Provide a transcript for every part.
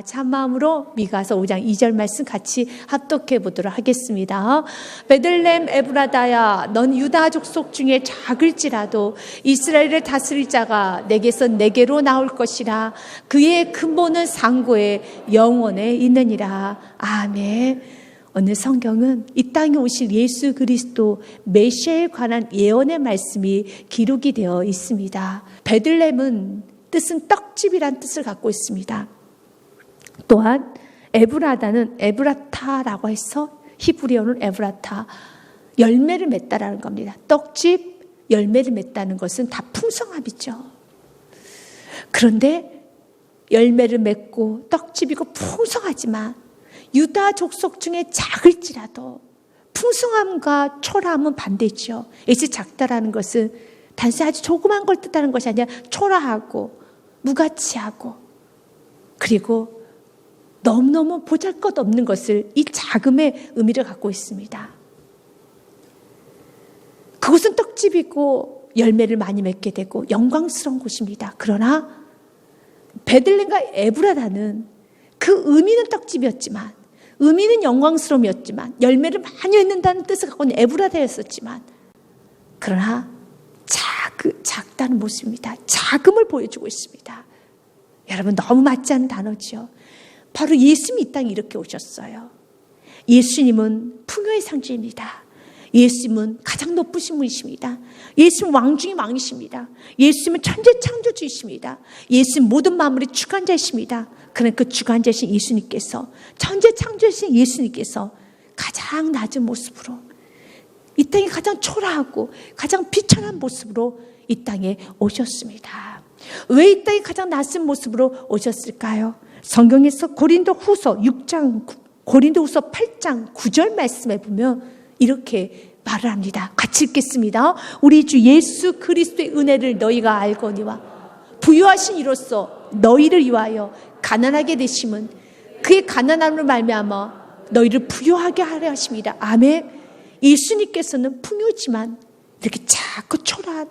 참마음으로 미가서 5장 2절 말씀 같이 합독해 보도록 하겠습니다. 베들레헴 에브라다야, 넌 유다 족속 중에 작을지라도 이스라엘을 다스릴 자가 내게서 내게로 나올 것이라. 그의 근본은 상고에 영원에 있느니라. 아멘. 오늘 성경은 이 땅에 오실 예수 그리스도 메시아에 관한 예언의 말씀이 기록이 되어 있습니다. 베들레헴은 뜻은 떡집이란 뜻을 갖고 있습니다. 또한 에브라다는 에브라타라고 해서 히브리어는 에브라타, 열매를 맺다라는 겁니다. 떡집, 열매를 맺다는 것은 다 풍성함이죠. 그런데 열매를 맺고 떡집이고 풍성하지만 유다 족속 중에 작을지라도 풍성함과 초라함은 반대죠. 이제 작다라는 것은 단순히 아주 조그만 걸 뜻하는 것이 아니라 초라하고 무가치하고 그리고 너무너무 보잘것없는 것을 이 작음의 의미를 갖고 있습니다. 그곳은 떡집이고 열매를 많이 맺게 되고 영광스러운 곳입니다. 그러나 베들레헴과 에브라다는 그 의미는 떡집이었지만, 의미는 영광스러움이었지만, 열매를 많이 맺는다는 뜻을 갖고 있는 에브라다였었지만, 그러나 작다는 모습입니다. 작음을 보여주고 있습니다. 여러분, 너무 맞지 않은 단어죠. 바로 예수님이 이 땅에 이렇게 오셨어요. 예수님은 풍요의 상징입니다. 예수님은 가장 높으신 분이십니다. 예수님은 왕 중의 왕이십니다. 예수님은 천재 창조주이십니다. 예수님은 모든 만물의 주관자이십니다. 그러나 그 주관자이신 예수님께서, 천재 창조주이신 예수님께서 가장 낮은 모습으로, 이 땅에 가장 초라하고 가장 비천한 모습으로 이 땅에 오셨습니다. 왜 이 땅에 가장 낮은 모습으로 오셨을까요? 성경에서 고린도후서 8장 9절 말씀에 보면 이렇게 말을 합니다. 같이 읽겠습니다. 우리 주 예수 그리스도의 은혜를 너희가 알거니와 부유하신 이로써 너희를 위하여 가난하게 되심은 그의 가난함으로 말미암아 너희를 부유하게 하려 하십니다. 아멘. 예수님께서는 풍요지만 이렇게 작고 초라한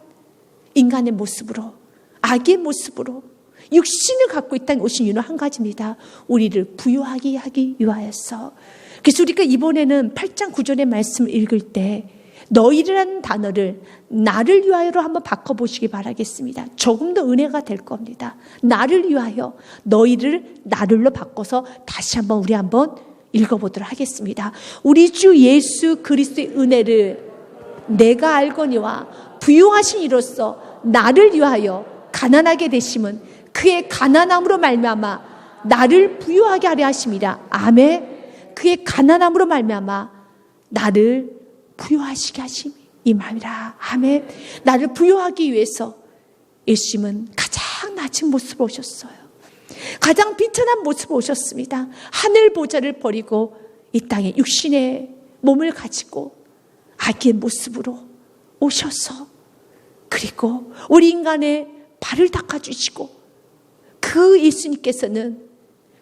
인간의 모습으로, 아기의 모습으로 육신을 갖고 이 땅에 오신 이유는 한 가지입니다. 우리를 부유하게 하기 위하여서. 그래서 우리가 이번에는 8장 9절의 말씀을 읽을 때 너희라는 단어를 나를 위하여로 한번 바꿔보시기 바라겠습니다. 조금 더 은혜가 될 겁니다. 나를 위하여, 너희를 나를로 바꿔서 다시 한번 우리 한번 읽어보도록 하겠습니다. 우리 주 예수 그리스도의 은혜를 내가 알거니와 부유하신 이로써 나를 위하여 가난하게 되심은 그의 가난함으로 말미암아 나를 부유하게 하려 하심이라. 아멘. 그의 가난함으로 말미암아 나를 부유하시게 하심이 이 마음이라. 아멘. 나를 부유하기 위해서 예수님은 가장 낮은 모습으로 오셨어요. 가장 비천한 모습으로 오셨습니다. 하늘 보좌를 버리고 이 땅에 육신의 몸을 가지고 아기의 모습으로 오셔서, 그리고 우리 인간의 발을 닦아주시고, 그 예수님께서는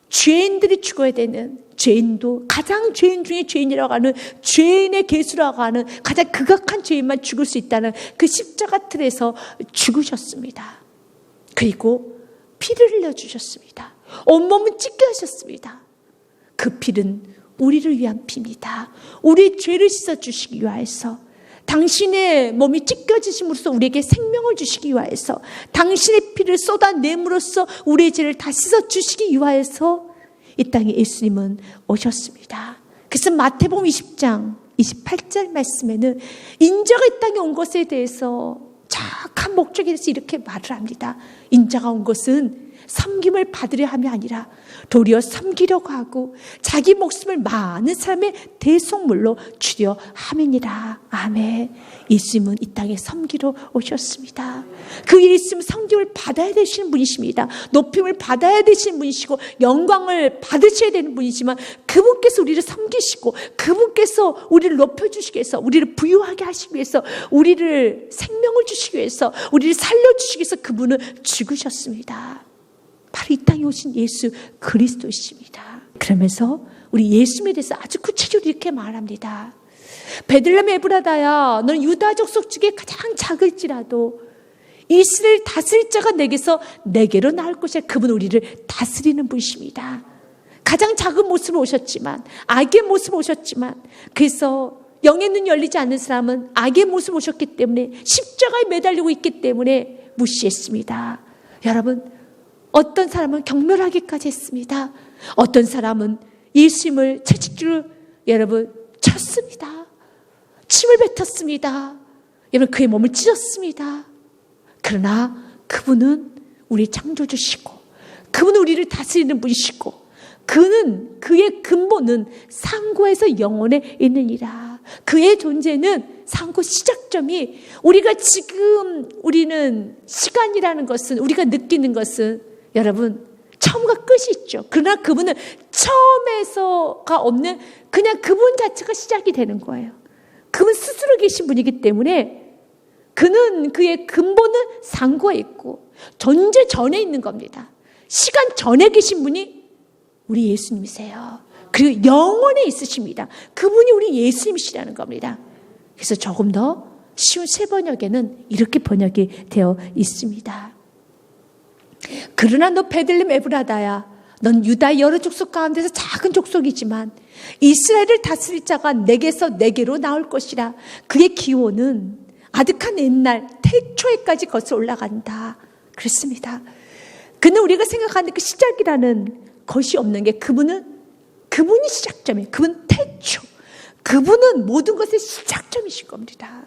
죄인들이 죽어야 되는, 죄인도 가장 죄인 중에 죄인이라고 하는, 죄인의 개수라고 하는 가장 극악한 죄인만 죽을 수 있다는 그 십자가 틀에서 죽으셨습니다. 그리고 피를 흘려주셨습니다. 온몸을 찢겨주셨습니다. 그 피는 우리를 위한 피입니다. 우리의 죄를 씻어주시기 위하여서, 당신의 몸이 찢겨지심으로써 우리에게 생명을 주시기 위하여서, 당신의 피를 쏟아냄으로써 우리의 죄를 다 씻어주시기 위하여서 이 땅에 예수님은 오셨습니다. 그래서 마태복음 20장 28절 말씀에는 인자가 이 땅에 온 것에 대해서 정확한 목적에 대해서 이렇게 말을 합니다. 인자가 온 것은 섬김을 받으려 함이 아니라 도리어 섬기려고 하고 자기 목숨을 많은 사람의 대속물로 주려 함이니라. 아멘. 예수님은 이 땅에 섬기러 오셨습니다. 그 예수님은 섬김을 받아야 되시는 분이십니다. 높임을 받아야 되시는 분이시고 영광을 받으셔야 되는 분이지만, 그분께서 우리를 섬기시고 그분께서 우리를 높여주시기 위해서, 우리를 부유하게 하시기 위해서, 우리를 생명을 주시기 위해서, 우리를 살려주시기 위해서 그분은 죽으셨습니다. 바로 이 땅에 오신 예수 그리스도이십니다. 그러면서 우리 예수님에 대해서 아주 구체적으로 이렇게 말합니다. 베들레헴 에브라다야, 너는 유다 족속 중에 가장 작을지라도 이스라엘 다스릴 자가 내게서 내게로 나올 것이야. 그분 우리를 다스리는 분이십니다. 가장 작은 모습으로 오셨지만, 악의 모습으로 오셨지만, 그래서 영의 눈이 열리지 않는 사람은 악의 모습으로 오셨기 때문에, 십자가에 매달리고 있기 때문에 무시했습니다. 여러분, 어떤 사람은 경멸하기까지 했습니다. 어떤 사람은 예수님을 채찍질로 여러분 쳤습니다. 침을 뱉었습니다. 여러분, 그의 몸을 찢었습니다. 그러나 그분은 우리 창조주시고, 그분은 우리를 다스리는 분이시고, 그는, 그의 근본은 상고에서 영원에 있느니라. 그의 존재는 상고 시작점이, 우리가 지금 우리는 시간이라는 것은, 우리가 느끼는 것은 여러분 처음과 끝이 있죠. 그러나 그분은 처음에서가 없는, 그냥 그분 자체가 시작이 되는 거예요. 그분 스스로 계신 분이기 때문에 그는, 그의 근본은 상고에 있고 존재 전에 있는 겁니다. 시간 전에 계신 분이 우리 예수님이세요. 그리고 영원에 있으십니다. 그분이 우리 예수님이시라는 겁니다. 그래서 조금 더 쉬운 새 번역에는 이렇게 번역이 되어 있습니다. 그러나 너 베들레헴 에브라다야, 넌 유다 여러 족속 가운데서 작은 족속이지만 이스라엘을 다스릴 자가 내게서 내게로 나올 것이라. 그의 기호는 아득한 옛날 태초에까지 거슬러 올라간다. 그렇습니다. 그는 우리가 생각하는 그 시작이라는 것이 없는 게, 그분이 시작점이에요. 그분 태초. 그분은 모든 것의 시작점이신 겁니다.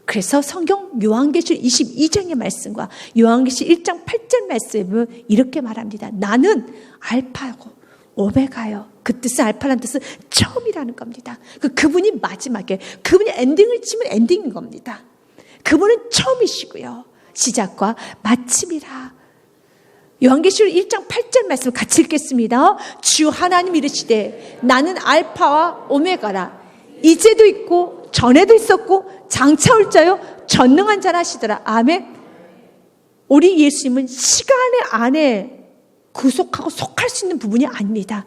그래서 성경 요한계시록 22장의 말씀과 요한계시록 1장 8절 말씀에 보면 이렇게 말합니다. 나는 알파고 오메가요. 그 뜻은, 알파라는 뜻은 처음이라는 겁니다. 그분이 마지막에, 그분이 엔딩을 치면 엔딩인 겁니다. 그분은 처음이시고요, 시작과 마침이라. 요한계시록 1장 8절 말씀 같이 읽겠습니다. 주 하나님 이르시되 나는 알파와 오메가라. 이제도 있고 전에도 있었고 장차 올 자요 전능한 자라 하시더라. 아멘. 우리 예수님은 시간 안에 구속하고 속할 수 있는 부분이 아닙니다.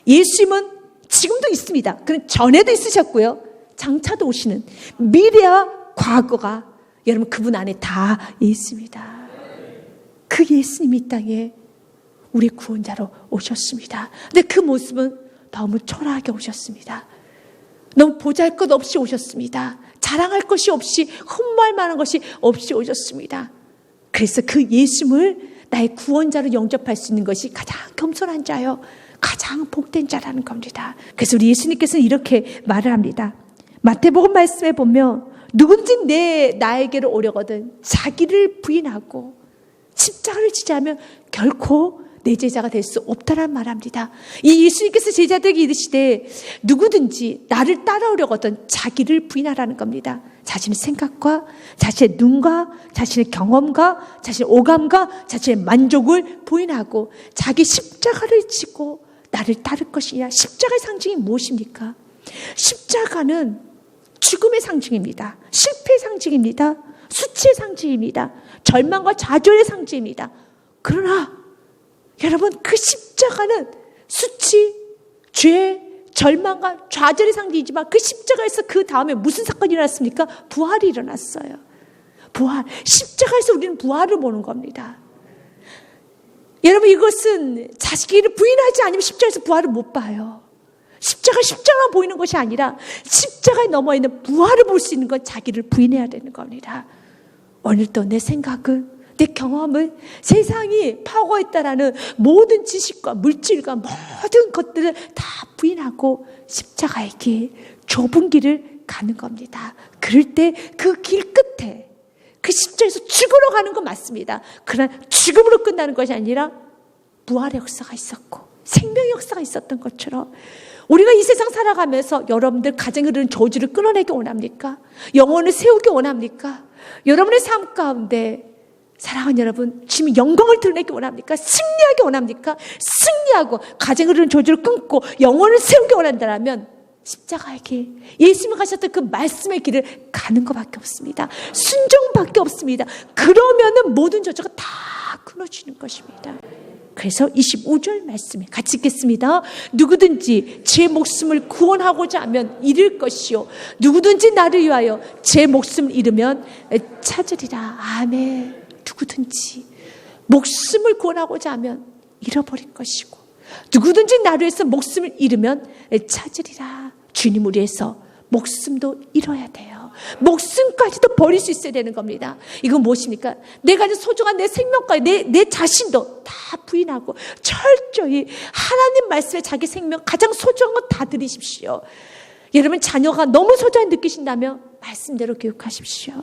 예수님은 지금도 있습니다. 그는 전에도 있으셨고요, 장차도 오시는, 미래와 과거가 여러분 그분 안에 다 있습니다. 그 예수님이 이 땅에 우리 구원자로 오셨습니다. 근데 그 모습은 너무 초라하게 오셨습니다. 너무 보잘것 없이 오셨습니다. 자랑할 것이 없이, 흠모할 만한 것이 없이 오셨습니다. 그래서 그 예수님을 나의 구원자로 영접할 수 있는 것이 가장 겸손한 자요, 가장 복된 자라는 겁니다. 그래서 우리 예수님께서는 이렇게 말을 합니다. 마태복음 말씀에 보면 누군지 나에게로 오려거든 자기를 부인하고 십자가를 지지 않으면 결코 내 제자가 될 수 없다란 말합니다. 이 예수님께서 제자들에게 이르시되 누구든지 나를 따라오려거든 자기를 부인하라는 겁니다. 자신의 생각과 자신의 눈과 자신의 경험과 자신의 오감과 자신의 만족을 부인하고 자기 십자가를 지고 나를 따를 것이냐. 십자가의 상징이 무엇입니까? 십자가는 죽음의 상징입니다. 실패의 상징입니다. 수치의 상징입니다. 절망과 좌절의 상징입니다. 그러나 여러분, 그 십자가는 수치, 죄, 절망과 좌절의 상징이지만 그 십자가에서 그 다음에 무슨 사건이 일어났습니까? 부활이 일어났어요. 부활. 십자가에서 우리는 부활을 보는 겁니다. 여러분, 이것은 자기를 부인하지 않으면 십자가에서 부활을 못 봐요. 십자가만 보이는 것이 아니라 십자가에 넘어 있는 부활을 볼 수 있는 건 자기를 부인해야 되는 겁니다. 오늘도 내 생각은, 내 경험은 세상이 파고있다라는 모든 지식과 물질과 모든 것들을 다 부인하고 십자가의 길, 좁은 길을 가는 겁니다. 그럴 때 그 길 끝에 그 십자가에서 죽으러 가는 건 맞습니다. 그러나 죽음으로 끝나는 것이 아니라 부활의 역사가 있었고 생명의 역사가 있었던 것처럼 우리가 이 세상 살아가면서 여러분들 가정에 흐르는 저주를 끊어내기 원합니까? 영혼을 세우기 원합니까? 여러분의 삶 가운데 사랑하는 여러분, 주님의 영광을 드러내기 원합니까? 승리하기 원합니까? 승리하고 가정에 흐르는 저주를 끊고 영혼을 세우기 원한다면 십자가의 길, 예수님이 가셨던 그 말씀의 길을 가는 것밖에 없습니다. 순종밖에 없습니다. 그러면은 모든 저주가 다 끊어지는 것입니다. 그래서 25절 말씀에 같이 읽겠습니다. 누구든지 제 목숨을 구원하고자 하면 잃을 것이요, 누구든지 나를 위하여 제 목숨을 잃으면 찾으리라. 아멘. 누구든지 목숨을 구원하고자 하면 잃어버릴 것이고 누구든지 나를 위해서 목숨을 잃으면 찾으리라. 주님을 위해서 목숨도 잃어야 돼요. 목숨까지도 버릴 수 있어야 되는 겁니다. 이건 무엇입니까? 내가 소중한 내 생명까지 내 자신도 다 부인하고 철저히 하나님 말씀에 자기 생명 가장 소중한 거 다 드리십시오. 여러분 자녀가 너무 소중하게 느끼신다면 말씀대로 교육하십시오.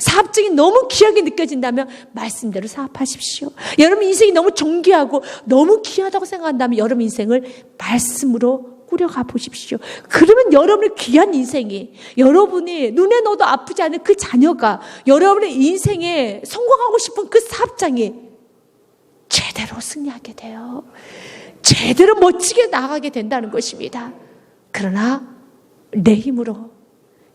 사업증이 너무 귀하게 느껴진다면 말씀대로 사업하십시오. 여러분 인생이 너무 존귀하고 너무 귀하다고 생각한다면 여러분 인생을 말씀으로 꾸려가 보십시오. 그러면 여러분의 귀한 인생이, 여러분이 눈에 넣어도 아프지 않은 그 자녀가, 여러분의 인생에 성공하고 싶은 그 사업장이 제대로 승리하게 돼요. 제대로 멋지게 나가게 된다는 것입니다. 그러나 내 힘으로,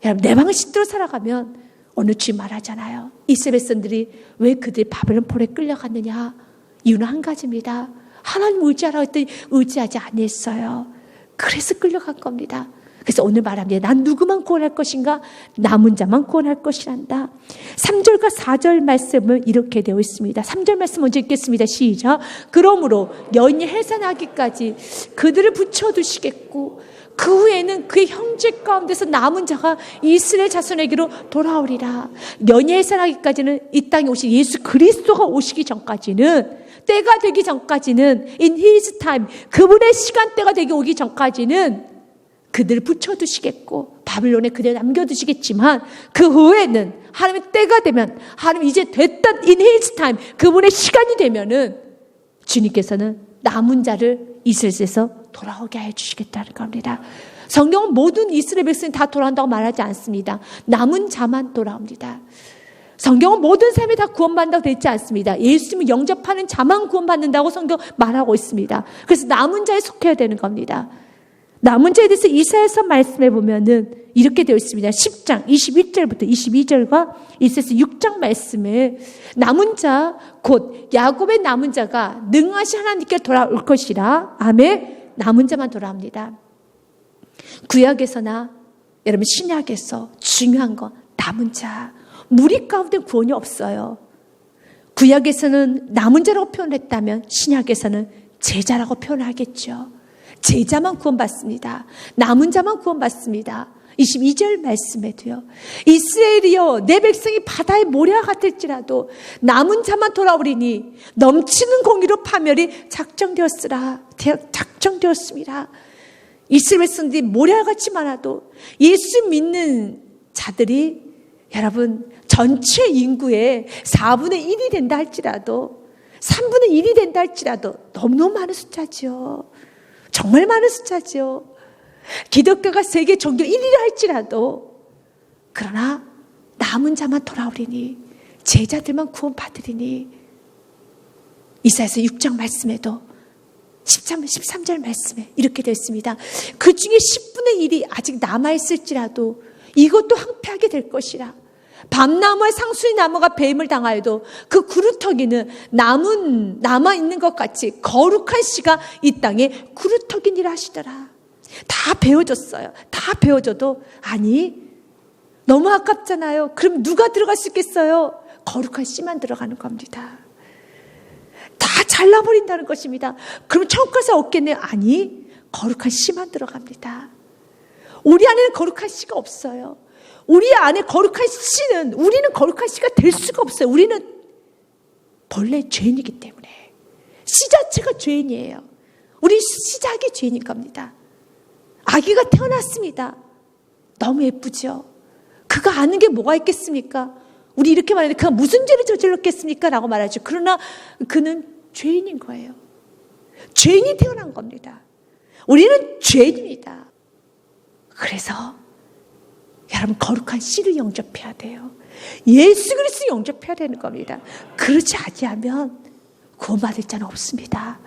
여러분 내 방식대로 살아가면 어느 주에 말하잖아요. 이스라엘 백성들이 왜 그들이 바벨론 포로에 끌려갔느냐? 이유는 한 가지입니다. 하나님 의지하라고 했더니 의지하지 않았어요. 그래서 끌려간 겁니다. 그래서 오늘 말합니다. 난 누구만 구원할 것인가? 남은 자만 구원할 것이란다. 3절과 4절 말씀은 이렇게 되어 있습니다. 3절 말씀 먼저 읽겠습니다. 시작. 그러므로 여인이 해산하기까지 그들을 붙여두시겠고 그 후에는 그의 형제 가운데서 남은 자가 이스라엘 자손에게로 돌아오리라. 여인이 해산하기까지는 이 땅에 오신 예수 그리스도가 오시기 전까지는, 때가 되기 전까지는, in his time, 그분의 시간대가 되기 오기 전까지는 그들을 붙여두시겠고 바빌론에 그들을 남겨두시겠지만 그 후에는 하나님의 때가 되면, 하나님 이제 됐다, in his time, 그분의 시간이 되면은 주님께서는 남은 자를 이스라엘에서 돌아오게 해주시겠다는 겁니다. 성경은 모든 이스라엘 백성이 다 돌아온다고 말하지 않습니다. 남은 자만 돌아옵니다. 성경은 모든 사람이 다 구원받는다고 되어 있지 않습니다. 예수님을 영접하는 자만 구원받는다고 성경 말하고 있습니다. 그래서 남은 자에 속해야 되는 겁니다. 남은 자에 대해서 이사야서 말씀해 보면은 이렇게 되어 있습니다. 10장 21절부터 22절과 이사야서 6장 말씀에 남은 자, 곧 야곱의 남은 자가 능하신 하나님께 돌아올 것이라. 아멘. 남은 자만 돌아옵니다. 구약에서나 여러분 신약에서 중요한 건 남은 자. 무리 가운데 구원이 없어요. 구약에서는 남은 자라고 표현했다면 신약에서는 제자라고 표현하겠죠. 제자만 구원받습니다. 남은 자만 구원받습니다. 22절 말씀에도요. 이스라엘이여 내 백성이 바다의 모래와 같을지라도 남은 자만 돌아오리니 넘치는 공의로 파멸이 작정되었습니다. 이스라엘 백성들이 모래와 같이 많아도 예수 믿는 자들이 여러분 전체 인구의 4분의 1이 된다 할지라도 3분의 1이 된다 할지라도 너무너무 많은 숫자죠. 정말 많은 숫자죠. 기독교가 세계 종교 1위라 할지라도 그러나 남은 자만 돌아오리니 제자들만 구원받으리니 이사야서 6장 말씀에도 13절 말씀에 이렇게 되어 있습니다. 그 중에 10분의 1이 아직 남아있을지라도 이것도 황폐하게 될 것이라. 밤나무와 상수리 나무가 배임을 당하여도 그 구루터기는 남아있는 것 같이 거룩한 씨가 이 땅에 구루터기니라 하시더라. 다 배워졌어요. 다 배워져도 아니 너무 아깝잖아요. 그럼 누가 들어갈 수 있겠어요? 거룩한 씨만 들어가는 겁니다. 다 잘라버린다는 것입니다. 그럼 천국 가서 없겠네요. 아니 거룩한 씨만 들어갑니다. 우리 안에는 거룩한 씨가 없어요. 우리 안에 거룩한 씨는, 우리는 거룩한 씨가 될 수가 없어요. 우리는 본래 죄인이기 때문에. 씨 자체가 죄인이에요. 우리 시작이 죄인인 겁니다. 아기가 태어났습니다. 너무 예쁘죠? 그가 아는 게 뭐가 있겠습니까? 우리 이렇게 말하는데 그가 무슨 죄를 저질렀겠습니까? 라고 말하죠. 그러나 그는 죄인인 거예요. 죄인이 태어난 겁니다. 우리는 죄인입니다. 그래서 여러분 거룩한 씨를 영접해야 돼요. 예수 그리스도 영접해야 되는 겁니다. 그렇지 아니하면 구원받을 자는 없습니다.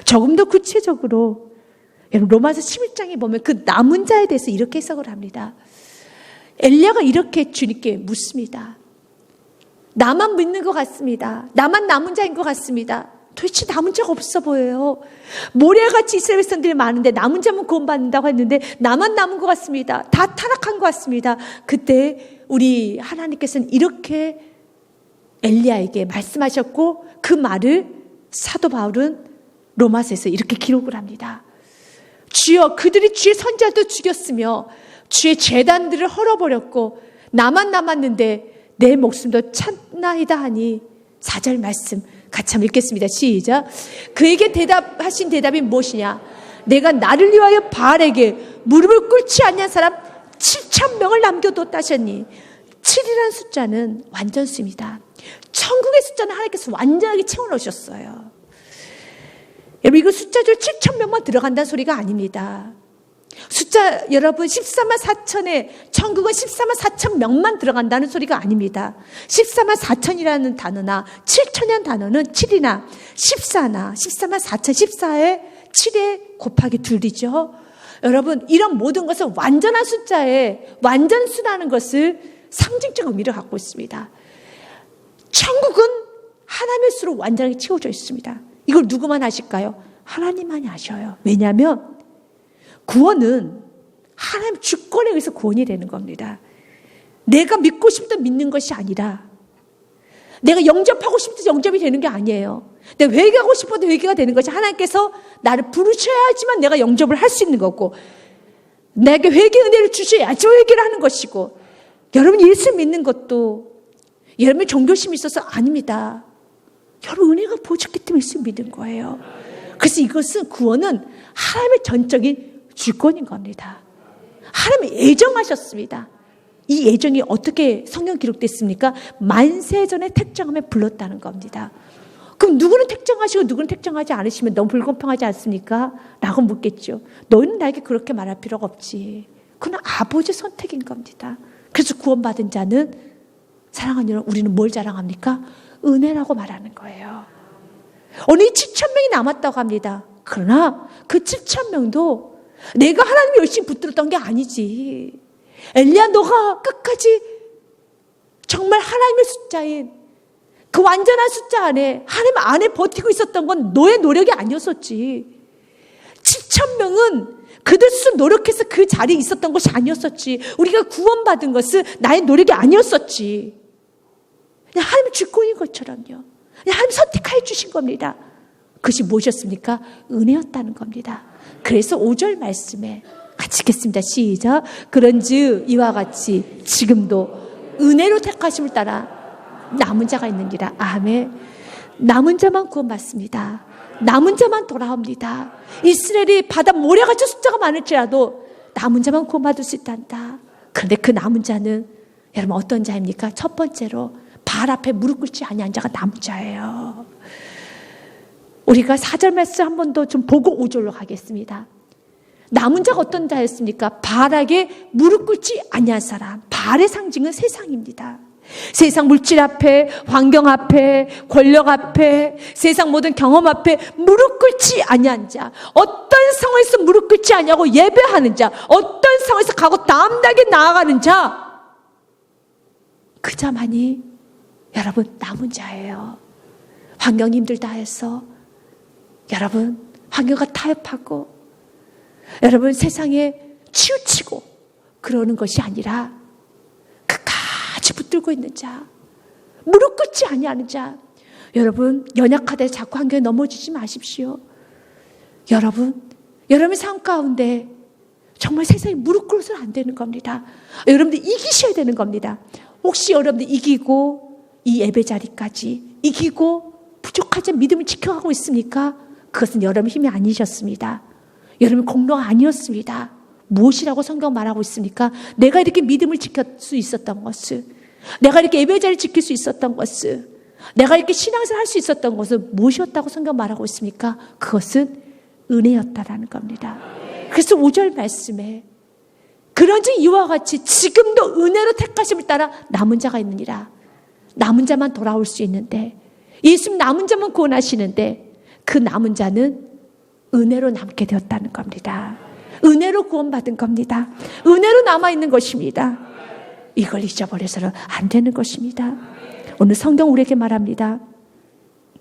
조금 더 구체적으로 여러분 로마서 11장에 보면 그 남은 자에 대해서 이렇게 해석을 합니다. 엘리야가 이렇게 주님께 묻습니다. 나만 믿는 것 같습니다. 나만 남은 자인 것 같습니다. 도대체 남은 자가 없어 보여요. 모래같이 이스라엘 백성들이 많은데 남은 자만 구원받는다고 했는데 나만 남은 것 같습니다. 다 타락한 것 같습니다. 그때 우리 하나님께서는 이렇게 엘리야에게 말씀하셨고 그 말을 사도 바울은 로마서에서 이렇게 기록을 합니다. 주여, 그들이 주의 선지자도 죽였으며 주의 제단들을 헐어버렸고 나만 남았는데 내 목숨도 찾나이다 하니 4절 말씀 같이 한번 읽겠습니다. 시작. 그에게 대답하신 대답이 무엇이냐? 내가 나를 위하여 바알에게 무릎을 꿇지 않는 사람 7,000명을 남겨뒀다 하셨니? 7이라는 숫자는 완전수입니다. 천국의 숫자는 하나님께서 완전하게 채워넣으셨어요. 여러분, 이거 숫자줄 7,000명만 들어간다는 소리가 아닙니다. 숫자 여러분 14만 4천에 천국은 14만 4천 명만 들어간다는 소리가 아닙니다. 14만 4천이라는 단어나 7천이라는 단어는 7이나 14나 14만 4천 14에 7에 곱하기 2이죠. 여러분, 이런 모든 것은 완전한 숫자에 완전수라는 것을 상징적 의미를 갖고 있습니다. 천국은 하나님의 수로 완전하게 채워져 있습니다. 이걸 누구만 아실까요? 하나님만이 아셔요. 왜냐하면 구원은 하나님 주권에 의해서 구원이 되는 겁니다. 내가 믿고 싶다 믿는 것이 아니라, 내가 영접하고 싶다 영접이 되는 게 아니에요. 내가 회개하고 싶어도 회개가 되는 것이, 하나님께서 나를 부르셔야지만 내가 영접을 할 수 있는 거고, 내게 회개 은혜를 주셔야지 회개를 하는 것이고, 여러분 예수 믿는 것도 여러분의 종교심이 있어서 아닙니다. 여러분 은혜가 보셨기 때문에 예수 믿는 거예요. 그래서 이것은 구원은 하나님의 전적인 주권인 겁니다. 하나님이 애정하셨습니다. 이 애정이 어떻게 성경 기록됐습니까? 만세전에 택정함에 불렀다는 겁니다. 그럼 누구는 택정하시고 누구는 택정하지 않으시면 너무 불공평하지 않습니까? 라고 묻겠죠. 너희는 나에게 그렇게 말할 필요가 없지. 그건 아버지 선택인 겁니다. 그래서 구원받은 자는, 사랑하는 여러분, 우리는 뭘 자랑합니까? 은혜라고 말하는 거예요. 오늘 7,000명이 남았다고 합니다. 그러나 그 7,000명도 내가 하나님 열심히 붙들었던 게 아니지. 엘리야, 너가 끝까지 정말 하나님의 숫자인 그 완전한 숫자 안에, 하나님 안에 버티고 있었던 건 너의 노력이 아니었었지. 7,000명은 그들 스스로 노력해서 그 자리에 있었던 것이 아니었었지. 우리가 구원받은 것은 나의 노력이 아니었었지. 그냥 하나님의 주권인 것처럼요. 그냥 하나님 선택하여 주신 겁니다. 그것이 무엇이었습니까? 은혜였다는 겁니다. 그래서 5절 말씀에 같이 읽겠습니다. 시작. 그런즉 이와 같이 지금도 은혜로 택하심을 따라 남은 자가 있느니라. 아멘. 남은 자만 구원받습니다. 남은 자만 돌아옵니다. 이스라엘이 바다 모래같이 숫자가 많을지라도 남은 자만 구원받을 수 있단다. 그런데 그 남은 자는 여러분 어떤 자입니까? 첫 번째로 바알 앞에 무릎 꿇지 아니한 자가 남은 자예요. 우리가 4절 말씀 한 번 더 좀 보고 5절로 가겠습니다. 남은 자가 어떤 자였습니까? 바알에게 무릎 꿇지 아니한 사람. 바알의 상징은 세상입니다. 세상 물질 앞에, 환경 앞에, 권력 앞에, 세상 모든 경험 앞에 무릎 꿇지 아니한 자, 어떤 상황에서 무릎 꿇지 아니하고 예배하는 자, 어떤 상황에서 가고 다음 단계 나아가는 자, 그 자만이 여러분 남은 자예요. 환경이 힘들다 해서 여러분 환경과 타협하고 여러분 세상에 치우치고 그러는 것이 아니라 끝까지 붙들고 있는 자, 무릎 꿇지 아니하는 자. 여러분 연약하되 자꾸 환경에 넘어지지 마십시오. 여러분의 삶 가운데 정말 세상에 무릎 꿇어서는 안 되는 겁니다. 여러분들 이기셔야 되는 겁니다. 혹시 여러분들 이기고 이 예배 자리까지 이기고 부족하지 믿음을 지켜가고 있습니까? 그것은 여러분 힘이 아니셨습니다. 여러분 공로가 아니었습니다. 무엇이라고 성경 말하고 있습니까? 내가 이렇게 믿음을 지킬 수 있었던 것을, 내가 이렇게 예배 자리를 지킬 수 있었던 것을, 내가 이렇게 신앙생활 할 수 있었던 것은 무엇이었다고 성경 말하고 있습니까? 그것은 은혜였다라는 겁니다. 그래서 5절 말씀에 그런즉 이와 같이 지금도 은혜로 택하심을 따라 남은 자가 있느니라. 남은 자만 돌아올 수 있는데, 예수님 남은 자만 구원하시는데 그 남은 자는 은혜로 남게 되었다는 겁니다. 은혜로 구원받은 겁니다. 은혜로 남아있는 것입니다. 이걸 잊어버려서는 안 되는 것입니다. 오늘 성경 우리에게 말합니다.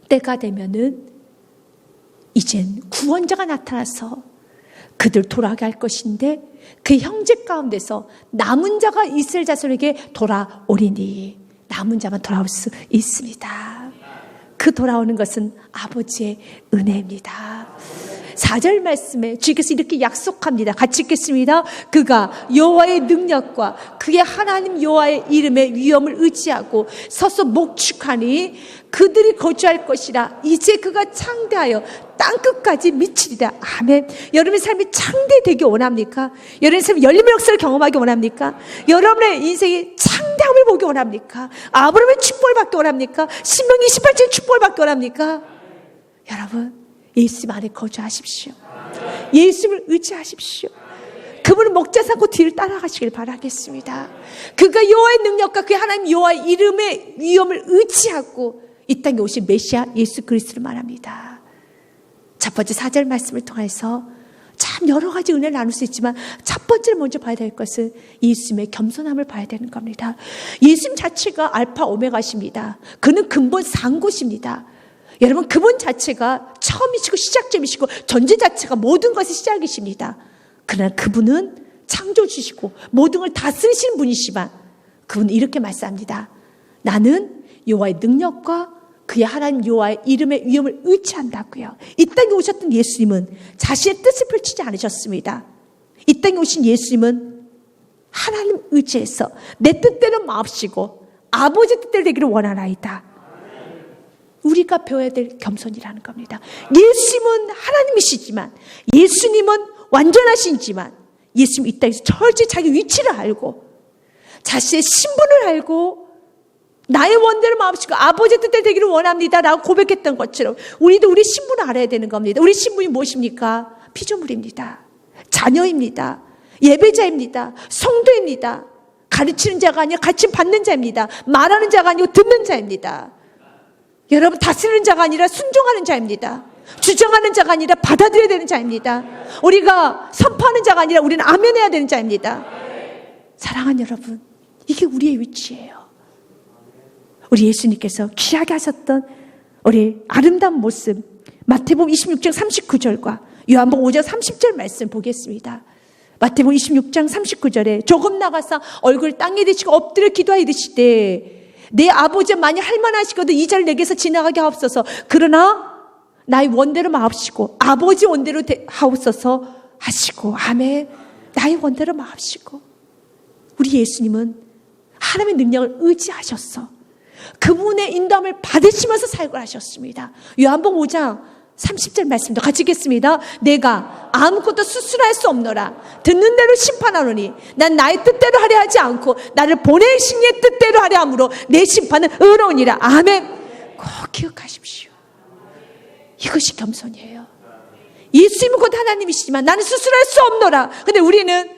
때가 되면은 이젠 구원자가 나타나서 그들 돌아가게 할 것인데 그 형제 가운데서 남은 자가 이스라엘 자손에게 돌아오리니, 남은 자만 돌아올 수 있습니다. 그 돌아오는 것은 아버지의 은혜입니다. 4절 말씀에 주께서 이렇게 약속합니다. 같이 읽겠습니다. 그가 여호와의 능력과 그의 하나님 여호와의 이름의 위엄을 의지하고 서서 목축하니 그들이 거주할 것이라. 이제 그가 창대하여 땅끝까지 미치리라. 아멘. 여러분의 삶이 창대되기 원합니까? 여러분의 삶이 열림의 역사를 경험하기 원합니까? 여러분의 인생이 창대함을 보기 원합니까? 아브라함의 축복을 받기 원합니까? 신명기 28절 축복을 받기 원합니까? 여러분, 예수님 안에 거주하십시오. 예수님을 의지하십시오. 그분을 목자 삼고 뒤를 따라가시길 바라겠습니다. 그가 여호와의 능력과 그의 하나님 여호와의 이름의 위엄을 의지하고 이 땅에 오신 메시아 예수 그리스도를 말합니다. 첫 번째 4절 말씀을 통해서 참 여러 가지 은혜를 나눌 수 있지만 첫 번째로 먼저 봐야 될 것은 예수님의 겸손함을 봐야 되는 겁니다. 예수님 자체가 알파 오메가십니다. 그는 근본 상고십니다. 여러분, 그분 자체가 처음이시고 시작점이시고 존재 자체가 모든 것의 시작이십니다. 그러나 그분은 창조주시고 모든 걸 다스리시는 분이시지만 그분은 이렇게 말씀합니다. 나는 여호와의 능력과 그의 하나님 여호와의 이름의 위엄을 의지한다고요. 이 땅에 오셨던 예수님은 자신의 뜻을 펼치지 않으셨습니다. 이 땅에 오신 예수님은 하나님 의지해서 내 뜻대로 마옵시고 아버지 뜻대로 되기를 원하나이다. 우리가 배워야 될 겸손이라는 겁니다. 예수님은 하나님이시지만, 예수님은 완전하시지만, 예수님 이 땅에서 철저히 자기 위치를 알고 자신의 신분을 알고 나의 원대로 마음씨고 아버지의 뜻대로 되기를 원합니다 라고 고백했던 것처럼 우리도 우리 신분을 알아야 되는 겁니다. 우리 신분이 무엇입니까? 피조물입니다. 자녀입니다. 예배자입니다. 성도입니다. 가르치는 자가 아니라 가르침 받는 자입니다. 말하는 자가 아니고 듣는 자입니다. 여러분, 다스리는 자가 아니라 순종하는 자입니다. 주장하는 자가 아니라 받아들여야 되는 자입니다. 우리가 선포하는 자가 아니라 우리는 아멘해야 되는 자입니다. 사랑하는 여러분, 이게 우리의 위치예요. 우리 예수님께서 귀하게 하셨던 우리 아름다운 모습, 마태복음 26장 39절과 요한복음 5장 30절 말씀 보겠습니다. 마태복음 26장 39절에 조금 나가서 얼굴 땅에 대시고 엎드려 기도하여 이르시되 내 아버지 만일 할만하시거든 이 자를 내게서 지나가게 하옵소서. 그러나 나의 원대로 마옵시고 아버지 원대로 하옵소서 하시고. 아멘. 나의 원대로 마옵시고. 우리 예수님은 하나님의 능력을 의지하셨어. 그분의 인도함을 받으시면서 사역을 하셨습니다. 요한복음 5장 30절 말씀도 같이 읽겠습니다. 내가 아무것도 스스로할 수 없노라. 듣는 대로 심판하노니 난 나의 뜻대로 하려 하지 않고 나를 보내신 이의 뜻대로 하려 함으로 내 심판은 의로우니라. 아멘. 꼭 기억하십시오. 이것이 겸손이에요. 예수님은 곧 하나님이시지만 나는 스스로할 수 없노라. 근데 우리는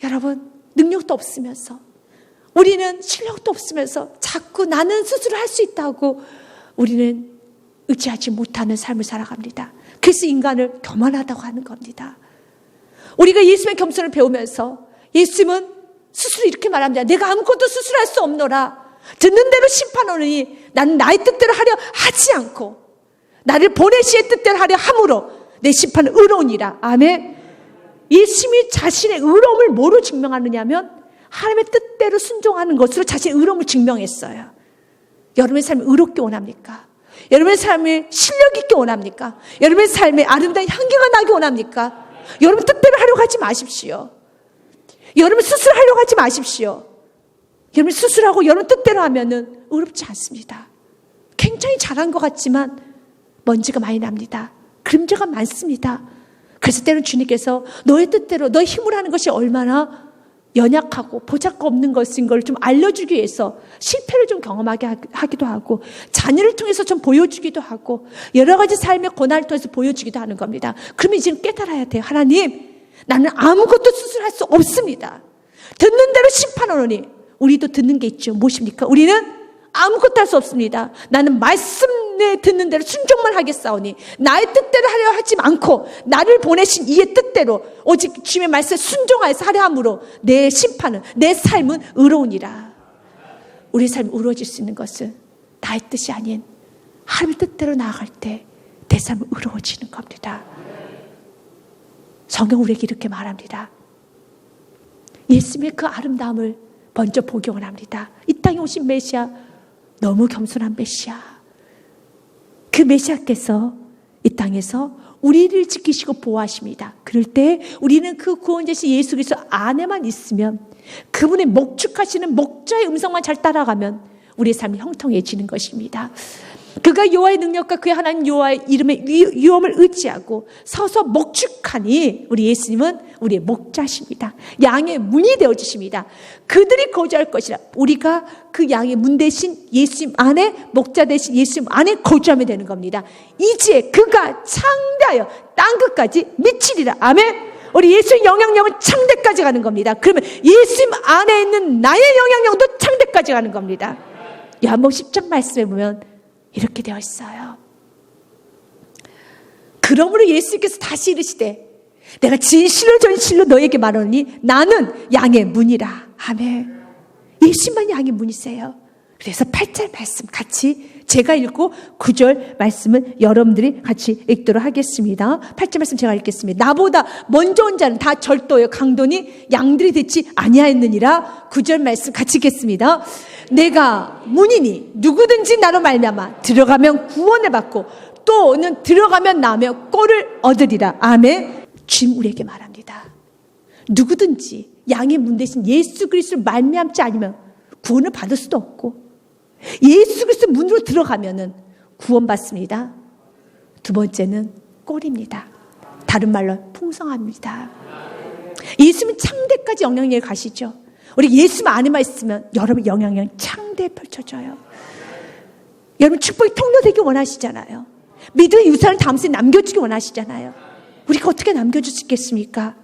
여러분 능력도 없으면서 우리는 실력도 없으면서 자꾸 나는 스스로 할 수 있다고 우리는 의지하지 못하는 삶을 살아갑니다. 그래서 인간을 교만하다고 하는 겁니다. 우리가 예수님의 겸손을 배우면서 예수님은 스스로 이렇게 말합니다. 내가 아무것도 스스로 할 수 없노라. 듣는 대로 심판하노니 나는 나의 뜻대로 하려 하지 않고 나를 보내시의 뜻대로 하려 함으로 내 심판은 의로우니라. 아멘. 예수님이 자신의 의로움을 뭐로 증명하느냐면 하나님의 뜻대로 순종하는 것으로 자신의 의로움을 증명했어요. 여러분의 삶을 의롭게 원합니까? 여러분의 삶을 실력 있게 원합니까? 여러분의 삶에 아름다운 향기가 나기 원합니까? 여러분 뜻대로 하려고 하지 마십시오. 여러분 스스로 하려고 하지 마십시오. 여러분 스스로 하고 여러분 뜻대로 하면은 의롭지 않습니다. 굉장히 잘한 것 같지만 먼지가 많이 납니다. 그림자가 많습니다. 그래서 때로는 주님께서 너의 뜻대로 너의 힘으로 하는 것이 얼마나 연약하고 보잘것 없는 것인 걸 좀 알려주기 위해서 실패를 좀 경험하게 하기도 하고 자녀를 통해서 좀 보여주기도 하고 여러 가지 삶의 고난을 통해서 보여주기도 하는 겁니다. 그러면 이제는 깨달아야 돼요. 하나님, 나는 아무것도 스스로 할 수 없습니다. 듣는 대로 심판하노니. 우리도 듣는 게 있죠. 무엇입니까? 우리는 아무것도 할 수 없습니다. 나는 말씀에 듣는 대로 순종만 하겠사오니 나의 뜻대로 하려 하지 않고 나를 보내신 이의 뜻대로 오직 주님의 말씀에 순종하여서 하려 함으로 내 심판은 내 삶은 의로우니라. 우리 삶이 의로워질 수 있는 것은 나의 뜻이 아닌 하나님의 뜻대로 나아갈 때 내 삶은 의로워지는 겁니다. 성경 우리에게 이렇게 말합니다. 예수님의 그 아름다움을 먼저 보기 원합니다. 이 땅에 오신 메시아 너무 겸손한 메시아, 그 메시아께서 이 땅에서 우리를 지키시고 보호하십니다. 그럴 때 우리는 그 구원자신 예수 그리스도 안에만 있으면, 그분의 목축하시는 목자의 음성만 잘 따라가면 우리의 삶이 형통해지는 것입니다. 그가 여호와의 능력과 그의 하나님 여호와의 이름의 위엄을 의지하고 서서 목축하니 우리 예수님은 우리의 목자십니다. 양의 문이 되어주십니다. 그들이 거주할 것이라. 우리가 그 양의 문 대신 예수님 안에, 목자 대신 예수님 안에 거주하면 되는 겁니다. 이제 그가 창대하여 땅끝까지 미치리라. 아멘. 우리 예수의 영향력은 창대까지 가는 겁니다. 그러면 예수님 안에 있는 나의 영향력도 창대까지 가는 겁니다. 요한복음 10장 말씀에 보면 이렇게 되어 있어요. 그러므로 예수께서 다시 이르시되 내가 진실로 전실로 너에게 말하노니 나는 양의 문이라. 아멘. 예수만 양의 문이세요. 그래서 8절 말씀 같이 제가 읽고 9절 말씀을 여러분들이 같이 읽도록 하겠습니다. 8절 말씀 제가 읽겠습니다. 나보다 먼저 온 자는 다 절도요 강도니 양들이 듣지 아니하였느니라. 9절 말씀 같이 읽겠습니다. 내가 문이니 누구든지 나로 말미암아 들어가면 구원을 받고 또는 들어가면 나오며 꼴을 얻으리라. 아멘. 주님 우리에게 말합니다. 누구든지 양의 문 대신 예수 그리스도를 말미암지 않으면 구원을 받을 수도 없고, 예수 그리스도 문으로 들어가면은 구원받습니다. 두 번째는 꼴입니다. 다른 말로 풍성합니다. 예수님은 창대까지 영향력을 가시죠. 우리 예수 안에만 있으면 여러분 영향력 창대에 펼쳐져요. 여러분 축복이 통로되기 원하시잖아요. 믿음의 유산을 다음 세대에 남겨주기 원하시잖아요. 우리가 어떻게 남겨줄 수 있겠습니까?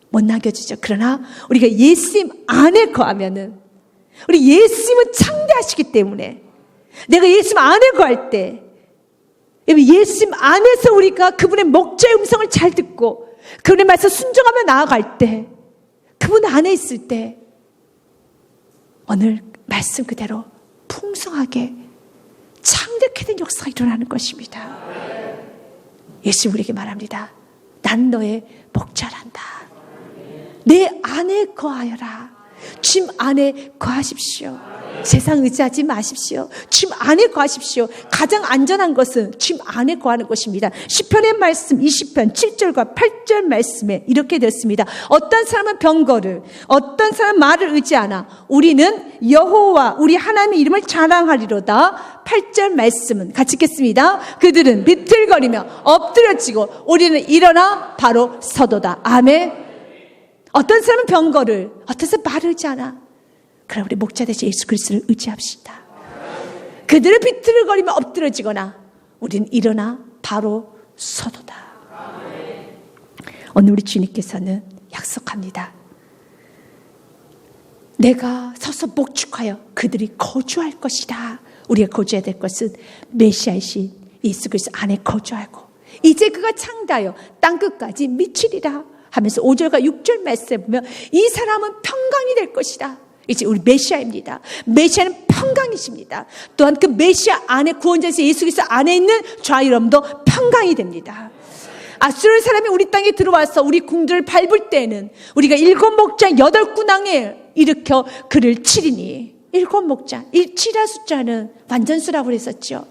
못 남겨주죠. 그러나 우리가 예수님 안에 거하면은, 우리 예수님은 창대하시기 때문에 내가 예수님 안에 거할 때, 예수님 안에서 우리가 그분의 목자의 음성을 잘 듣고 그분의 말씀 순종하며 나아갈 때, 그분 안에 있을 때 오늘 말씀 그대로 풍성하게 창대케 된 역사가 일어나는 것입니다. 예수님 우리에게 말합니다. 난 너의 목자란다. 내 안에 거하여라. 주님 안에 거하십시오. 세상 의지하지 마십시오. 주님 안에 거하십시오. 가장 안전한 것은 주님 안에 거하는 것입니다. 시편의 말씀 20편 7절과 8절 말씀에 이렇게 됐습니다. 어떤 사람은 병거를, 어떤 사람은 말을 의지하나 우리는 여호와 우리 하나님의 이름을 자랑하리로다. 8절 말씀은 같이 읽겠습니다. 그들은 비틀거리며 엎드려지고 우리는 일어나 바로 서도다. 아멘. 어떤 사람은 병거를, 어떤 사람은 말을 의지하나. 그럼 우리 목자 되신 예수 그리스도를 의지합시다. 그들을 비틀거리며 엎드려지거나 우리는 일어나 바로 서도다. 오늘 우리 주님께서는 약속합니다. 내가 서서 목축하여 그들이 거주할 것이다. 우리가 거주해야 될 것은 메시아이신 예수 그리스도 안에 거주하고 이제 그가 창대하여 땅끝까지 미치리라 하면서 5절과 6절 말씀에 보면 이 사람은 평강이 될 것이다. 이제 우리 메시아입니다. 메시아는 평강이십니다. 또한 그 메시아 안에 구원자이신 예수 그리스도 안에 있는 저와 여러분도 평강이 됩니다. 아수르 사람이 우리 땅에 들어와서 우리 궁들을 밟을 때는 우리가 7 목자 8 군왕에 일으켜 그를 치리니, 7 목자, 7의 숫자는 완전수라고 그랬었죠.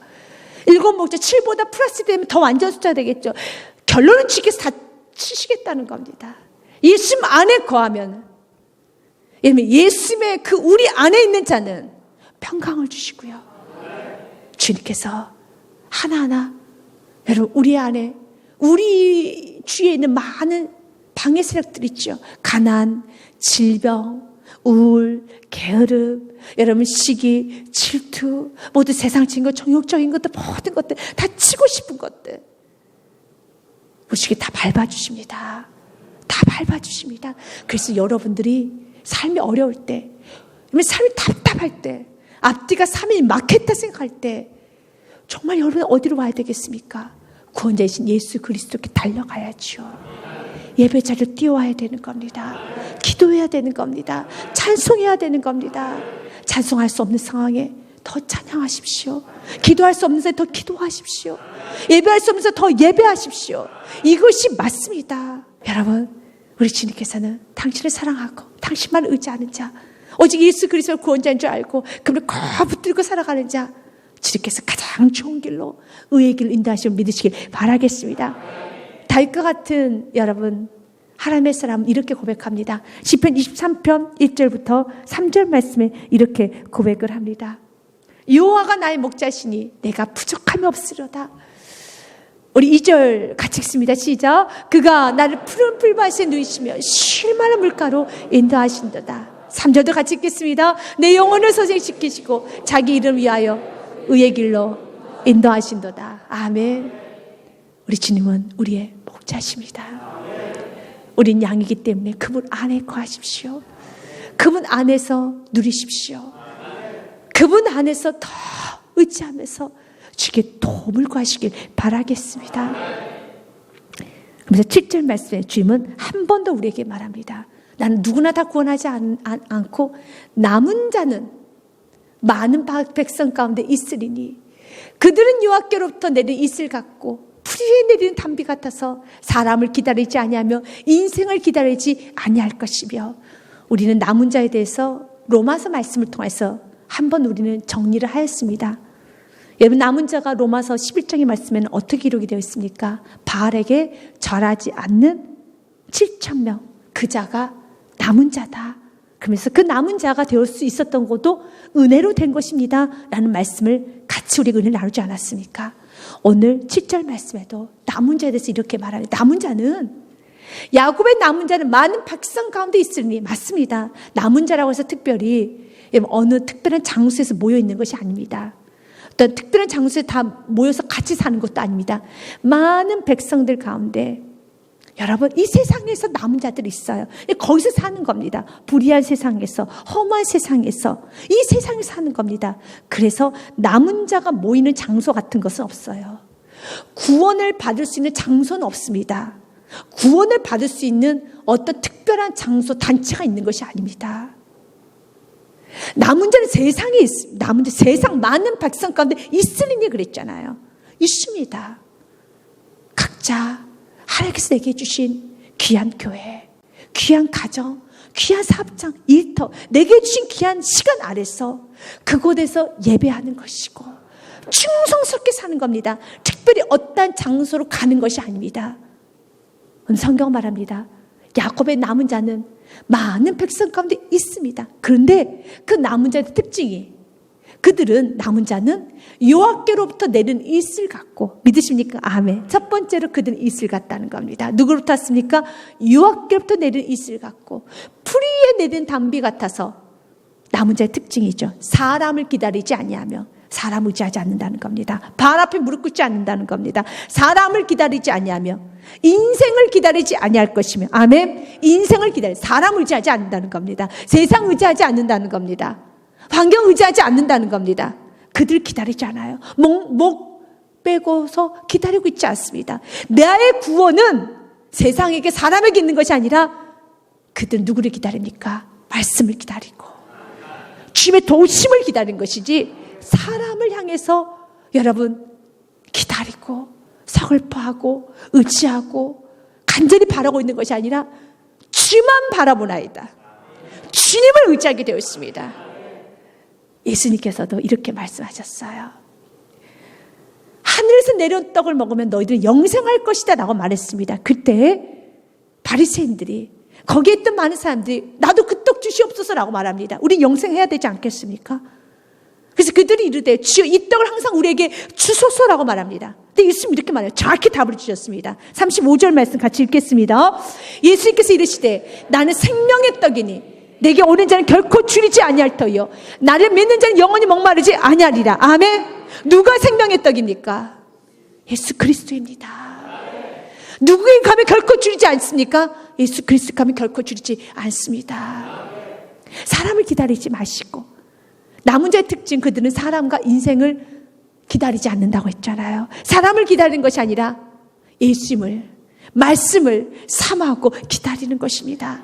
7 목자 7보다 플러스 되면 더 완전수자 되겠죠. 결론은 주께서 다 치시겠다는 겁니다. 예수님 안에 거하면, 예수님의 그 우리 안에 있는 자는 평강을 주시고요. 주님께서 하나하나 여러분 우리 안에, 우리 주위에 있는 많은 방해 세력들 있죠. 가난, 질병, 우울, 게으름, 여러분 시기, 질투, 모두 세상적인 것, 정욕적인 것들, 모든 것들, 다 치고 싶은 것들, 우리에게 다 밟아주십니다. 다 밟아주십니다. 그래서 여러분들이 삶이 어려울 때, 삶이 답답할 때, 앞뒤가 3일 막혔다 생각할 때 정말 여러분 어디로 와야 되겠습니까? 구원자이신 예수 그리스도께 달려가야죠. 예배자를 뛰어와야 되는 겁니다. 기도해야 되는 겁니다. 찬송해야 되는 겁니다. 찬송할 수 없는 상황에 더 찬양하십시오. 기도할 수 없는 상황에 더 기도하십시오. 예배할 수 없는 상황에 더 예배하십시오. 이것이 맞습니다. 여러분, 우리 주님께서는 당신을 사랑하고 당신만 의지하는 자, 오직 예수 그리스도 구원자인 줄 알고 그분을 꼭 붙들고 살아가는 자, 주님께서 가장 좋은 길로 의의 길로 인도하시면 믿으시길 바라겠습니다. 다윗과 같은 여러분, 하나님의 사람은 이렇게 고백합니다. 시편 23편 1절부터 3절 말씀에 이렇게 고백을 합니다. 여호와가 나의 목자시니 내가 부족함이 없으려다. 우리 2절 같이 읽습니다. 시작. 그가 나를 푸른 풀밭에 누이시며 쉴 만한 물가로 인도하신도다. 3절도 같이 읽겠습니다. 내 영혼을 소생시키시고 자기 이름 위하여 의의 길로 인도하신도다. 아멘. 우리 주님은 우리의 목자십니다. 우린 양이기 때문에 그분 안에 거하십시오. 그분 안에서 누리십시오. 그분 안에서 더 의지하면서 주께 도움을 구하시길 바라겠습니다. 그래서 7절 말씀에 주님은 한 번 더 우리에게 말합니다. 나는 누구나 다 구원하지 않고 남은 자는 많은 백성 가운데 있으리니 그들은 여호와께로부터 내린 이슬 같고 풀 위에 내리는 단비 같아서 사람을 기다리지 아니하며 인생을 기다리지 아니할 것이며, 우리는 남은 자에 대해서 로마서 말씀을 통해서 한번 우리는 정리를 하였습니다. 여러분, 남은 자가 로마서 11장의 말씀에는 어떻게 기록이 되어 있습니까? 바알에게 절하지 않는 7,000명, 그 자가 남은 자다. 그러면서 그 남은 자가 되올 수 있었던 것도 은혜로 된 것입니다 라는 말씀을 같이 우리가 은혜를 나누지 않았습니까? 오늘 7절 말씀에도 남은 자에 대해서 이렇게 말합니다. 남은 자는, 야곱의 남은 자는 많은 백성 가운데 있으니, 맞습니다. 남은 자라고 해서 특별히 어느 특별한 장소에서 모여 있는 것이 아닙니다. 어떤 특별한 장소에 다 모여서 같이 사는 것도 아닙니다. 많은 백성들 가운데 여러분, 이 세상에서 남은 자들이 있어요. 거기서 사는 겁니다. 불의한 세상에서, 험한 세상에서, 이 세상에서 사는 겁니다. 그래서 남은 자가 모이는 장소 같은 것은 없어요. 구원을 받을 수 있는 장소는 없습니다. 구원을 받을 수 있는 어떤 특별한 장소, 단체가 있는 것이 아닙니다. 남은 자는 세상에 있습니다. 남은 자, 세상 많은 백성 가운데 있으리니 그랬잖아요. 있습니다. 각자 하나님께서 내게 주신 귀한 교회, 귀한 가정, 귀한 사업장, 일터, 내게 주신 귀한 시간 아래서 그곳에서 예배하는 것이고 충성스럽게 사는 겁니다. 특별히 어떤 장소로 가는 것이 아닙니다. 성경 말합니다. 야곱의 남은 자는 많은 백성 가운데 있습니다. 그런데 그 남은 자의 특징이, 그들은, 남은 자는 여호와께로부터 내린 이슬 같고, 믿으십니까? 아멘. 첫 번째로 그들은 이슬 같다는 겁니다. 누구로부터 왔습니까? 여호와께로부터 내린 이슬 같고 풀 위에 내린 단비 같아서, 남은 자의 특징이죠. 사람을 기다리지 아니하며 사람 의지하지 않는다는 겁니다. 발 앞에 무릎 꿇지 않는다는 겁니다. 사람을 기다리지 아니하며 인생을 기다리지 아니할 것이며, 아멘. 인생을 기다리, 사람 의지하지 않는다는 겁니다. 세상 의지하지 않는다는 겁니다. 환경 의지하지 않는다는 겁니다. 그들 기다리지 않아요. 목 빼고서 기다리고 있지 않습니다. 나의 구원은 세상에게, 사람에게 있는 것이 아니라 그들 누구를 기다립니까? 말씀을 기다리고 주님의 도우심을 기다린 것이지, 사람을 향해서 여러분 기다리고 서글퍼하고 의지하고 간절히 바라고 있는 것이 아니라 주만 바라보나이다. 주님을 의지하게 되어 있습니다. 예수님께서도 이렇게 말씀하셨어요. 하늘에서 내려온 떡을 먹으면 너희들은 영생할 것이다 라고 말했습니다. 그때 바리새인들이, 거기에 있던 많은 사람들이 나도 그 떡 주시옵소서 라고 말합니다. 우리 영생해야 되지 않겠습니까? 그래서 그들이 이르되 주여 이 떡을 항상 우리에게 주소서라고 말합니다. 근데 예수님 이렇게 말해요. 정확히 답을 주셨습니다. 35절 말씀 같이 읽겠습니다. 예수님께서 이르시되 나는 생명의 떡이니 내게 오는 자는 결코 줄이지 아니할 터이요 나를 믿는 자는 영원히 목마르지 아니하리라. 아멘. 누가 생명의 떡입니까? 예수 그리스도입니다. 누구에게 가면 결코 줄이지 않습니까? 예수 그리스도에 가면 결코 줄이지 않습니다. 사람을 기다리지 마시고, 남은 자의 특징, 그들은 사람과 인생을 기다리지 않는다고 했잖아요. 사람을 기다리는 것이 아니라 예수님을, 말씀을 사모하고 기다리는 것입니다.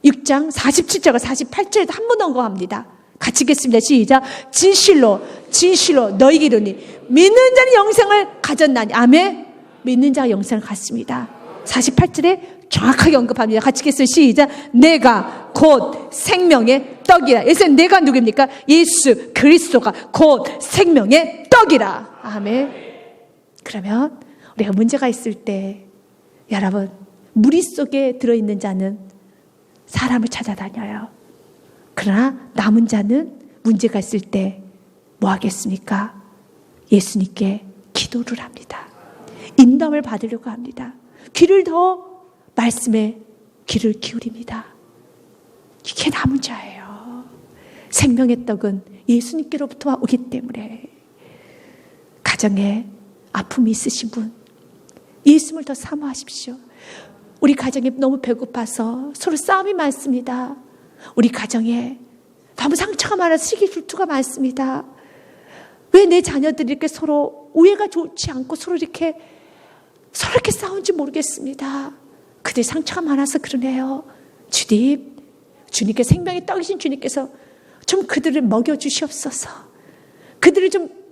6장 47절과 48절에도 한 번 언급합니다. 같이 읽겠습니다. 시작. 진실로 진실로 너희에게 이르노니 믿는 자는 영생을 가졌나니. 아멘. 믿는 자가 영생을 갖습니다. 48절에 정확하게 언급합니다. 같이 읽겠어요. 시작. 내가 곧 생명의 떡이라. 예수님 내가 누구입니까? 예수 그리스도가 곧 생명의 떡이라. 아멘. 그러면 우리가 문제가 있을 때 여러분 무리 속에 들어있는 자는 사람을 찾아다녀요. 그러나 남은 자는 문제가 있을 때 뭐 하겠습니까? 예수님께 기도를 합니다. 인도함을 받으려고 합니다. 귀를 더 말씀에 귀를 기울입니다. 이게 남은 자예요. 생명의 떡은 예수님께로부터 오기 때문에 가정에 아픔이 있으신 분 예수님을 더 사모하십시오. 우리 가정에 너무 배고파서 서로 싸움이 많습니다. 우리 가정에 너무 상처가 많아서 시기 질투가 많습니다. 왜 내 자녀들이 이렇게 서로 우애가 좋지 않고 서로 이렇게 싸운지 모르겠습니다. 그들 상처가 많아서 그러네요. 주님, 주님께 생명의 떡이신 주님께서 좀 그들을 먹여주시옵소서. 그들을 좀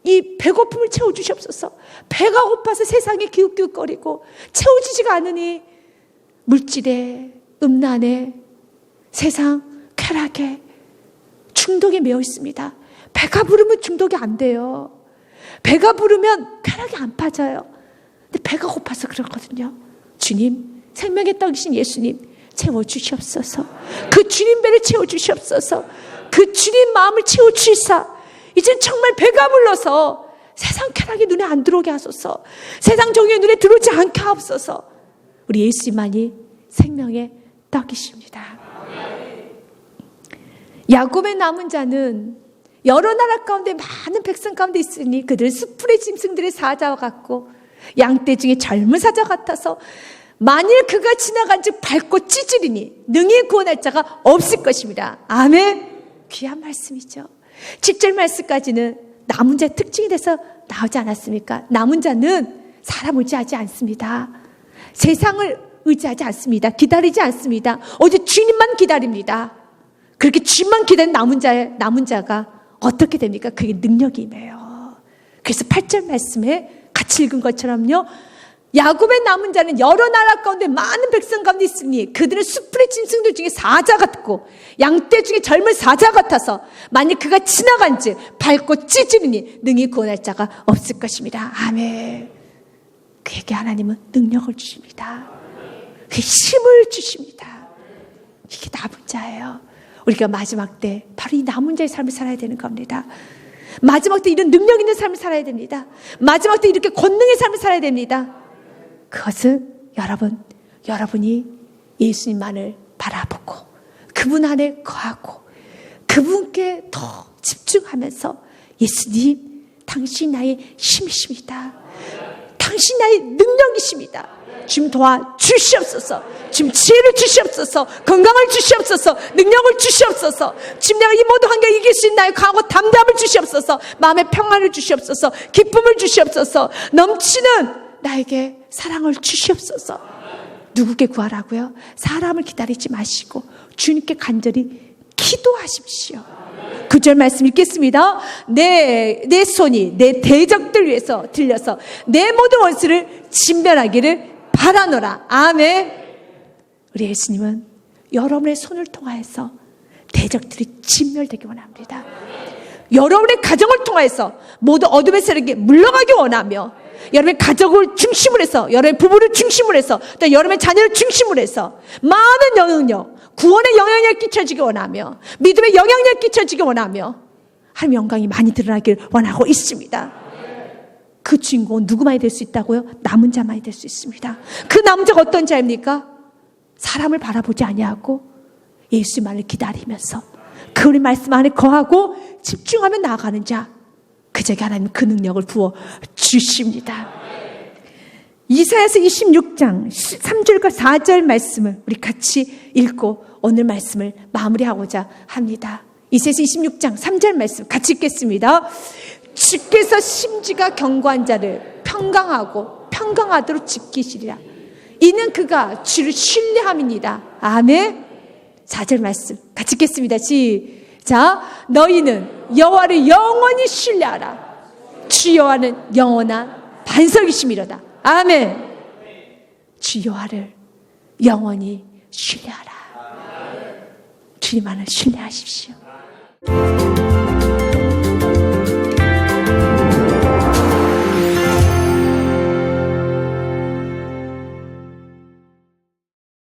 이 배고픔을 채워주시옵소서. 배가 고파서 세상에 기웃기웃거리고 채워지지가 않으니 물질에 음란에 세상 쾌락에 중독에 매여 있습니다. 배가 부르면 중독이 안 돼요. 배가 부르면 쾌락이 안 빠져요. 근데 배가 고파서 그렇거든요. 주님, 생명의 떡이신 예수님 채워주시옵소서. 그 주님 배를 채워주시옵소서. 그 주님 마음을 채워주시사 이젠 정말 배가 불러서 세상 쾌락이 눈에 안 들어오게 하소서. 세상 정욕이 눈에 들어오지 않게 하옵소서. 우리 예수님만이 생명의 떡이십니다. 야곱의 남은 자는 여러 나라 가운데 많은 백성 가운데 있으니 그들 수풀의 짐승들의 사자와 같고 양떼 중에 젊은 사자 같아서 만일 그가 지나간 즉 밟고 찢으리니 능히 구원할 자가 없을 것입니다. 아멘. 귀한 말씀이죠. 7절 말씀까지는 남은 자의 특징이 돼서 나오지 않았습니까? 남은 자는 사람 의지하지 않습니다. 세상을 의지하지 않습니다. 기다리지 않습니다. 오직 주님만 기다립니다. 그렇게 주님만 기다리는 남은 자가 어떻게 됩니까? 그게 능력이 임해요. 그래서 8절 말씀에 같이 읽은 것처럼요. 야곱의 남은 자는 여러 나라 가운데 많은 백성 가운데 있으니 그들은 수풀의 짐승들 중에 사자 같고 양떼 중에 젊은 사자 같아서 만일 그가 지나간지 밟고 찢으리니 능히 구원할 자가 없을 것입니다. 아멘. 그에게 하나님은 능력을 주십니다. 그 힘을 주십니다. 이게 남은 자예요. 우리가 마지막 때 바로 이 남은 자의 삶을 살아야 되는 겁니다. 마지막 때 이런 능력 있는 삶을 살아야 됩니다. 마지막 때 이렇게 권능의 삶을 살아야 됩니다. 그것은 여러분이 예수님만을 바라보고 그분 안에 거하고 그분께 더 집중하면서 예수님, 당신 나의 힘이십니다. 당신 나의 능력이십니다. 주님 도와주시옵소서. 주님 지혜를 주시옵소서. 건강을 주시옵소서. 능력을 주시옵소서. 주님 내가 이 모든 환경을 이길 수 있는 나의 강하고 담대함을 주시옵소서. 마음의 평안을 주시옵소서. 기쁨을 주시옵소서. 넘치는 나에게 사랑을 주시옵소서. 누구께 구하라고요? 사람을 기다리지 마시고 주님께 간절히 기도하십시오. 9절 말씀 읽겠습니다. 내 손이 내 대적들 위해서 들려서 내 모든 원수를 진멸하기를 바라노라. 아멘. 우리 예수님은 여러분의 손을 통하여서 대적들이 진멸되기 원합니다. 여러분의 가정을 통하여서 모두 어둠의 세력이 물러가기 원하며 여러분의 가족을 중심으로 해서 여러분의 부부를 중심으로 해서 또 여러분의 자녀를 중심으로 해서 많은 영향력, 구원의 영향력을 끼쳐주기 원하며 믿음의 영향력을 끼쳐주기 원하며 하나님의 영광이 많이 드러나길 원하고 있습니다. 그 주인공은 누구만이 될 수 있다고요? 남은 자만이 될 수 있습니다. 그 남은 자가 어떤 자입니까? 사람을 바라보지 아니하고 예수만을 기다리면서 그분의 말씀 안에 거하고 집중하며 나아가는 자, 그저에게 하나님 그 능력을 부어 주십니다. 이사야서 26장 3절과 4절 말씀을 우리 같이 읽고 오늘 말씀을 마무리하고자 합니다. 이사야서 26장 3절 말씀 같이 읽겠습니다. 주께서 심지가 견고한 자를 평강하도록 지키시리라. 이는 그가 주를 신뢰함이니이다. 아멘. 4절 말씀 같이 읽겠습니다. 시작. 너희는 여호와를 영원히 신뢰하라. 주 여호와는 영원한 반석이심이로다. 아멘. 주 여호와를 영원히 신뢰하라. 주님만을 신뢰하십시오.